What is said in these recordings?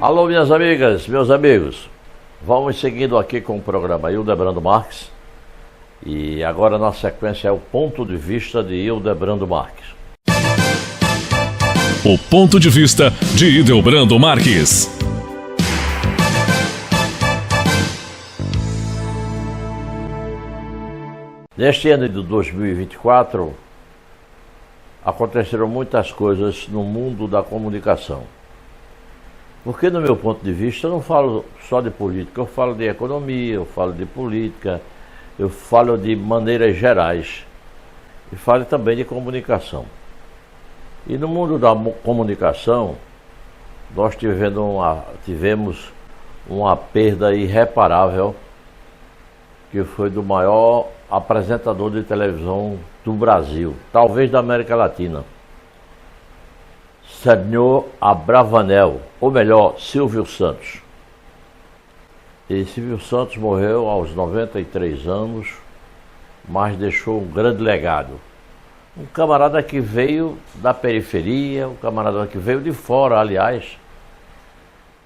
Alô, minhas amigas, meus amigos. Vamos seguindo aqui com o programa Hildebrando Marques. E agora na sequência é o ponto de vista de Hildebrando Marques. O ponto de vista de Hildebrando Marques. Neste ano de 2024, aconteceram muitas coisas no mundo da comunicação. Porque, no meu ponto de vista, eu não falo só de política, eu falo de economia, eu falo de política, eu falo de maneiras gerais e falo também de comunicação. E no mundo da comunicação, nós tivemos uma perda irreparável, que foi do maior apresentador de televisão do Brasil, talvez da América Latina. Senhor Abravanel, ou melhor, Silvio Santos. E Silvio Santos morreu aos 93 anos, mas deixou um grande legado. Um camarada que veio da periferia, um camarada que veio de fora, aliás,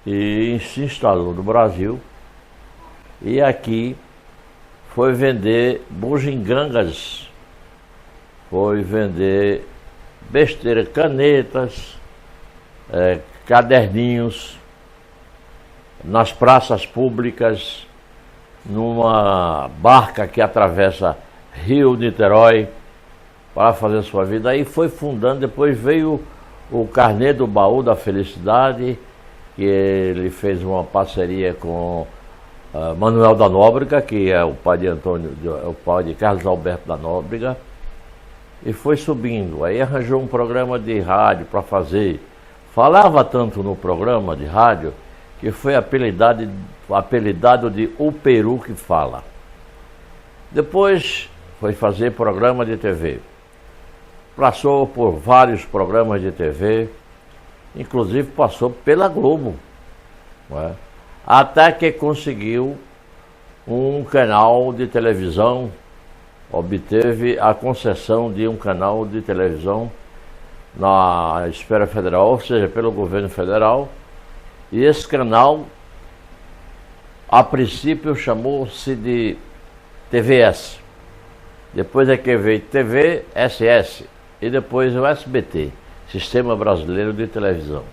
e se instalou no Brasil. E aqui foi vender bugigangas, foi vender besteira, canetas, caderninhos, nas praças públicas, numa barca que atravessa Rio-Niterói para fazer sua vida. Aí foi fundando, depois veio o Carnê do Baú da Felicidade, que ele fez uma parceria com Manuel da Nóbrega, que é o pai de Carlos Alberto da Nóbrega, e foi subindo. Aí arranjou um programa de rádio para fazer. Falava tanto no programa de rádio que foi apelidado de O Peru que Fala. Depois foi fazer programa de TV. Passou por vários programas de TV, inclusive passou pela Globo, não é? Até que conseguiu um canal de televisão, obteve a concessão de um canal de televisão na esfera federal, ou seja, pelo governo federal, e esse canal, a princípio, chamou-se de TVS, depois é que veio TVSS, e depois o SBT, Sistema Brasileiro de Televisão.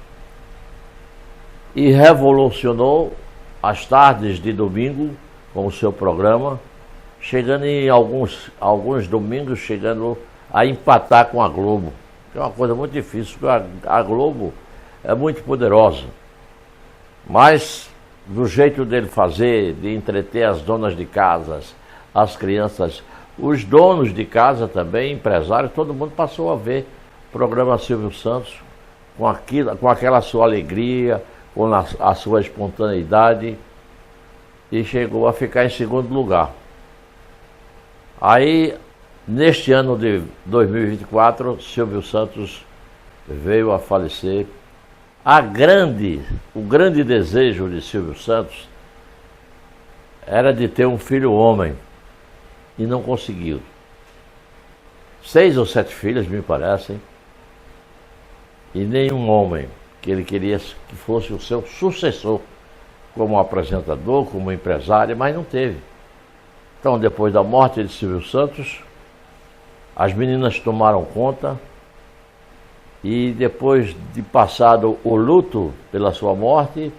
E revolucionou as tardes de domingo com o seu programa, chegando em alguns domingos, chegando a empatar com a Globo, que é uma coisa muito difícil, porque a Globo é muito poderosa. Mas, do jeito dele fazer, de entreter as donas de casas, as crianças, os donos de casa também, empresários, todo mundo passou a ver o programa Silvio Santos com aquela sua alegria, com a sua espontaneidade, e chegou a ficar em segundo lugar. Aí, neste ano de 2024, Silvio Santos veio a falecer. O grande desejo de Silvio Santos era de ter um filho homem, e não conseguiu. 6 ou 7 filhos, me parecem, e nenhum homem que ele queria que fosse o seu sucessor como apresentador, como empresário, mas não teve. Então, depois da morte de Silvio Santos, as meninas tomaram conta, e depois de passado o luto pela sua morte,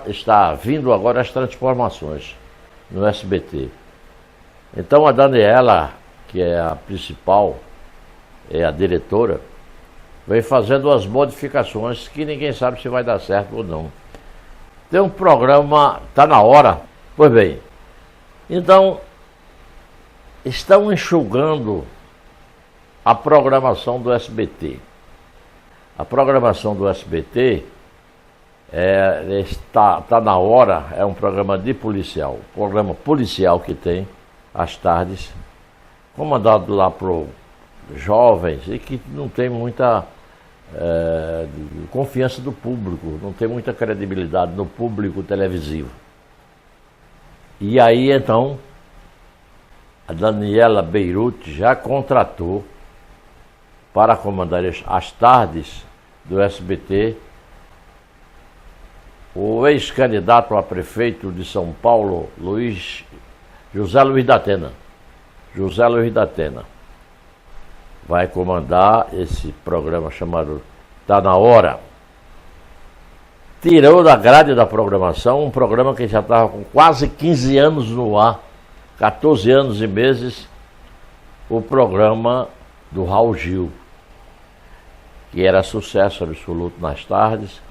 está vindo agora as transformações no SBT. Então a Daniela, que é a principal, é a diretora, vem fazendo as modificações que ninguém sabe se vai dar certo ou não. Tem um programa, está na hora, pois bem, então estão enxugando a programação do SBT. A programação do SBT está na hora, é um programa policial que tem às tardes, comandado lá por jovens e que não tem muita confiança do público, não tem muita credibilidade no público televisivo. E aí então a Daniela Beirute já contratou para comandar as tardes do SBT, o ex-candidato a prefeito de São Paulo, José Luiz da Atena. José Luiz da Atena vai comandar esse programa chamado Tá na Hora. Tirou da grade da programação um programa que já estava com quase 15 anos no ar, 14 anos e meses, o programa do Raul Gil, que era sucesso absoluto nas tardes.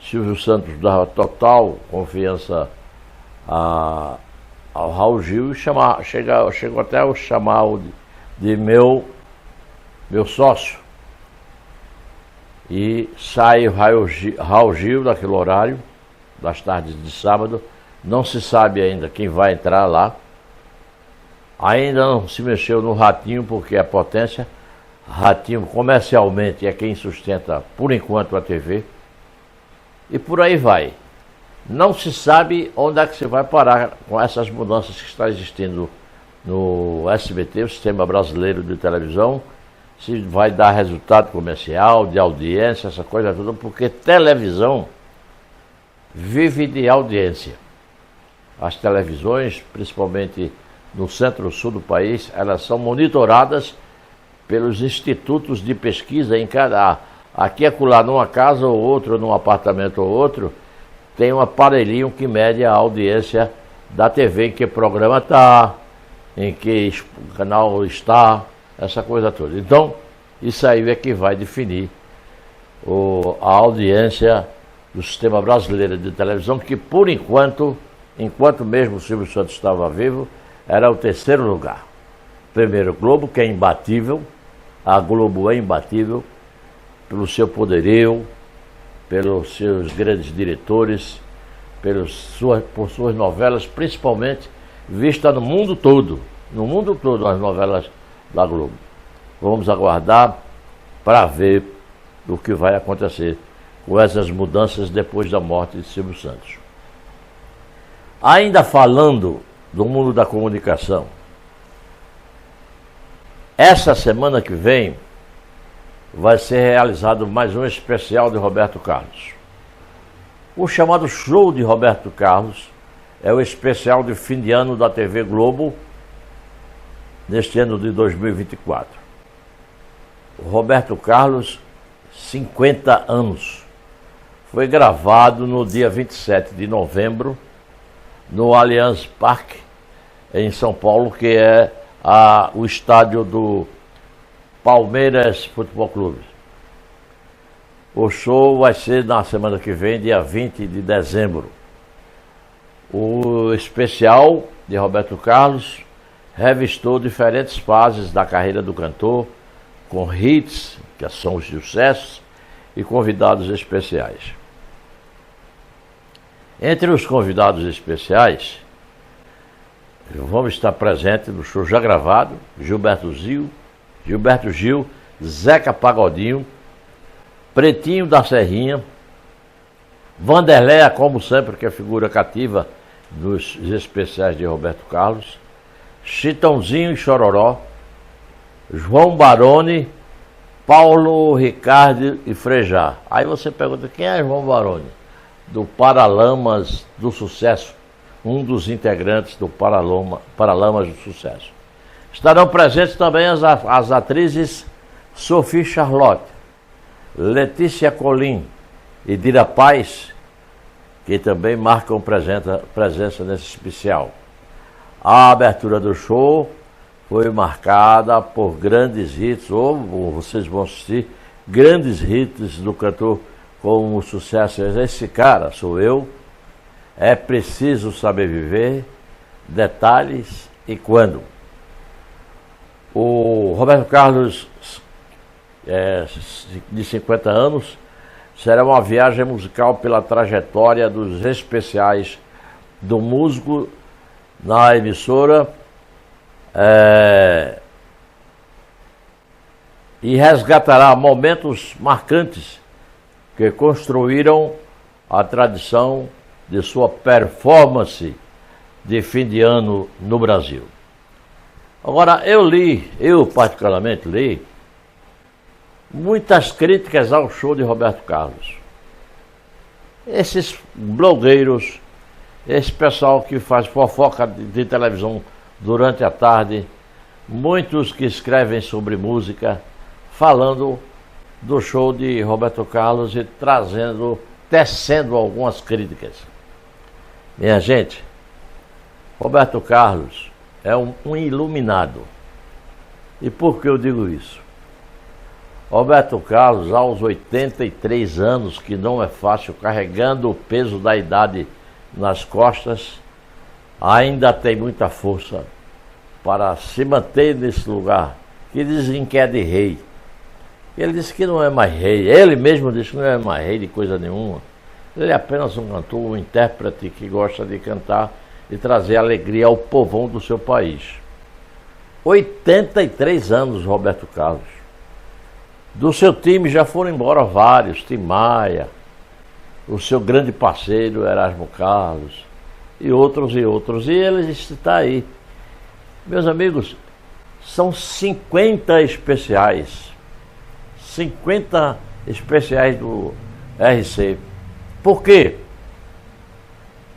Silvio Santos dava total confiança ao Raul Gil e chegou até a chamar de meu sócio. E sai o Raul Gil daquele horário, das tardes de sábado. Não se sabe ainda quem vai entrar lá. Ainda não se mexeu no Ratinho, porque é potência. Ratinho comercialmente é quem sustenta por enquanto a TV. E por aí vai. Não se sabe onde é que se vai parar com essas mudanças que está existindo no SBT, o Sistema Brasileiro de Televisão, se vai dar resultado comercial, de audiência, essa coisa toda, porque televisão vive de audiência. As televisões, principalmente no centro-sul do país, elas são monitoradas pelos institutos de pesquisa em cada... Aqui acolá, numa casa ou outra, num apartamento ou outro, tem um aparelhinho que mede a audiência da TV, em que programa está, em que canal está, essa coisa toda. Então, isso aí é que vai definir a audiência do Sistema Brasileiro de Televisão, que por enquanto mesmo o Silvio Santos estava vivo, era o terceiro lugar. Primeiro, Globo, que é imbatível, a Globo é imbatível, pelo seu poderio, pelos seus grandes diretores, por suas novelas, principalmente vistas no mundo todo as novelas da Globo. Vamos aguardar para ver o que vai acontecer com essas mudanças depois da morte de Silvio Santos. Ainda falando do mundo da comunicação, essa semana que vem vai ser realizado mais um especial de Roberto Carlos. O chamado Show de Roberto Carlos é o especial de fim de ano da TV Globo, neste ano de 2024. O Roberto Carlos, 50 anos. Foi gravado no dia 27 de novembro, no Allianz Parque, em São Paulo, que é o estádio do Palmeiras Futebol Clube. O show vai ser na semana que vem, dia 20 de dezembro. O especial de Roberto Carlos revistou diferentes fases da carreira do cantor, com hits, que são os sucessos, e convidados especiais. Entre os convidados especiais, vamos estar presentes no show já gravado, Gilberto Gil, Zeca Pagodinho, Pretinho da Serrinha, Vanderleia, como sempre, que é figura cativa dos especiais de Roberto Carlos, Chitãozinho e Chororó, João Baroni, Paulo Ricardo e Frejá. Aí você pergunta, quem é João Baroni? Do Paralamas do Sucesso, um dos integrantes do Paralamas do Sucesso. Estarão presentes também as atrizes Sophie Charlotte, Letícia Colim e Dira Paz, que também marcam presença nesse especial. A abertura do show foi marcada por grandes hits, ou vocês vão assistir grandes hits do cantor, como o sucesso Esse Cara Sou Eu, É Preciso Saber Viver, Detalhes e Quando. O Roberto Carlos, de 50 anos, será uma viagem musical pela trajetória dos especiais do músico na emissora e resgatará momentos marcantes que construíram a tradição de sua performance de fim de ano no Brasil. Agora, eu particularmente li muitas críticas ao show de Roberto Carlos. Esses blogueiros, esse pessoal que faz fofoca de televisão durante a tarde, muitos que escrevem sobre música, falando do show de Roberto Carlos e tecendo algumas críticas. Minha gente, Roberto Carlos é um iluminado. E por que eu digo isso? Roberto Carlos, aos 83 anos, que não é fácil, carregando o peso da idade nas costas, ainda tem muita força para se manter nesse lugar, que dizem que é de rei. Ele disse que não é mais rei, ele mesmo disse que não é mais rei de coisa nenhuma. Ele é apenas um cantor, um intérprete que gosta de cantar e trazer alegria ao povão do seu país. 83 anos, Roberto Carlos. Do seu time já foram embora vários, Tim Maia, o seu grande parceiro Erasmo Carlos, e outros. E ele está aí. Meus amigos, são 50 especiais. 50 especiais do RC. Por quê?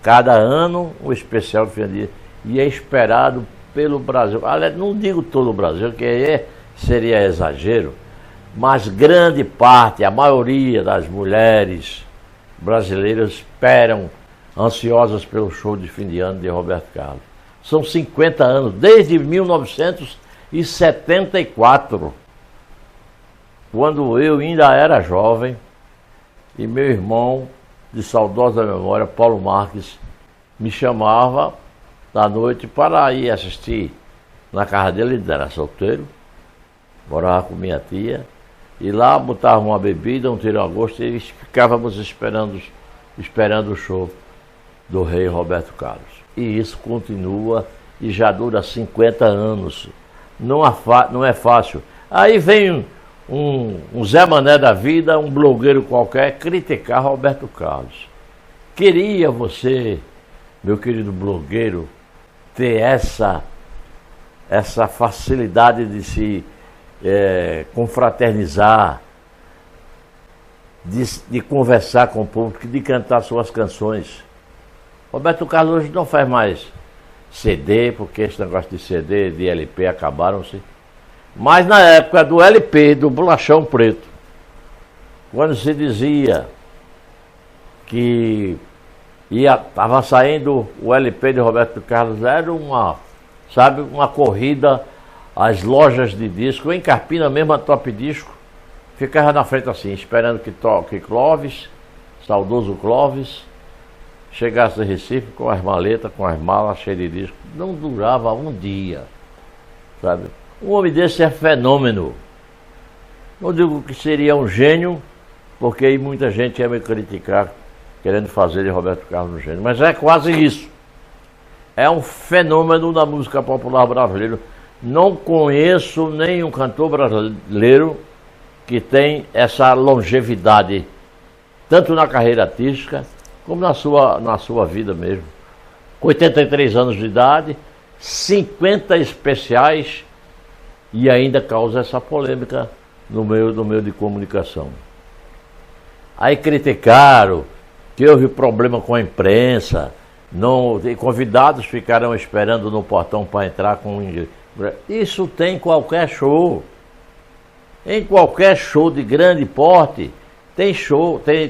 Cada ano um especial de dia. E é esperado pelo Brasil. Aliás, não digo todo o Brasil, que aí seria exagero, mas grande parte, a maioria das mulheres brasileiras esperam, ansiosas pelo show de fim de ano de Roberto Carlos. São 50 anos, desde 1974, quando eu ainda era jovem, e meu irmão, de saudosa memória, Paulo Marques, me chamava da noite para ir assistir na casa dele. Ele era solteiro, morava com minha tia, e lá botava uma bebida, um tira-gosto, e ficávamos esperando o show do rei Roberto Carlos. E isso continua e já dura 50 anos. Não é fácil. Aí vem um Zé Mané da vida, um blogueiro qualquer, criticar Roberto Carlos. Queria você, meu querido blogueiro, ter essa facilidade de se confraternizar, de conversar com o público, de cantar suas canções. Roberto Carlos hoje não faz mais CD, porque esse negócio de CD, de LP acabaram-se. Mas na época do LP, do Bolachão Preto, quando se dizia que estava saindo o LP de Roberto Carlos, era uma corrida às lojas de disco, em Carpina mesmo, a Top Disco, ficava na frente assim, esperando que Clóvis, saudoso Clóvis, chegasse a Recife com as maletas, com as malas cheias de disco. Não durava um dia, sabe? Um homem desse é fenômeno. Não digo que seria um gênio, porque aí muita gente ia me criticar, querendo fazer de Roberto Carlos um gênio, mas é quase isso. É um fenômeno da música popular brasileira. Não conheço nenhum cantor brasileiro que tem essa longevidade, tanto na carreira artística, como na sua vida mesmo. Com 83 anos de idade, 50 especiais, e ainda causa essa polêmica no meio de comunicação. Aí criticaram que houve problema com a imprensa, e convidados ficaram esperando no portão para entrar com inglês. Isso tem em qualquer show. Em qualquer show de grande porte, tem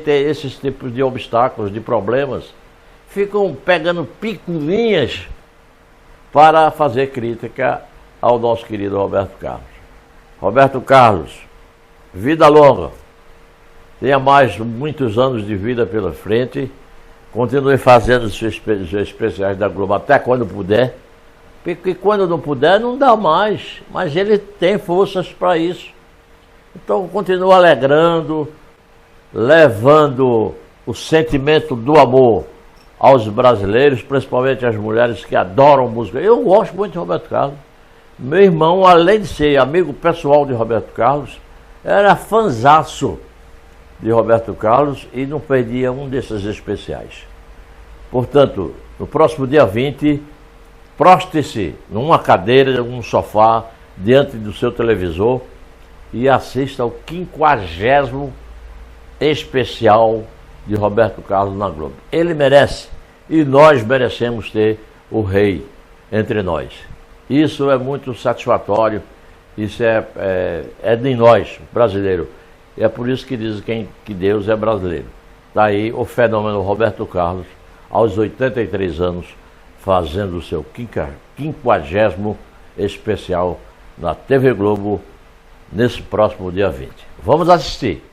esses tipos de obstáculos, de problemas. Ficam pegando picuinhas para fazer crítica ao nosso querido Roberto Carlos. Roberto Carlos, vida longa, tenha mais muitos anos de vida pela frente, continue fazendo os seus especiais da Globo até quando puder, porque quando não puder não dá mais, mas ele tem forças para isso. Então continua alegrando, levando o sentimento do amor aos brasileiros, principalmente às mulheres que adoram música. Eu gosto muito de Roberto Carlos. Meu irmão, além de ser amigo pessoal de Roberto Carlos, era fanzaço de Roberto Carlos e não perdia um desses especiais. Portanto, no próximo dia 20, proste-se numa cadeira, num sofá, diante do seu televisor e assista ao 50º especial de Roberto Carlos na Globo. Ele merece e nós merecemos ter o rei entre nós. Isso é muito satisfatório, isso é de nós, brasileiro. E é por isso que dizem que Deus é brasileiro. Daí o fenômeno Roberto Carlos, aos 83 anos, fazendo o seu 50º especial na TV Globo nesse próximo dia 20. Vamos assistir!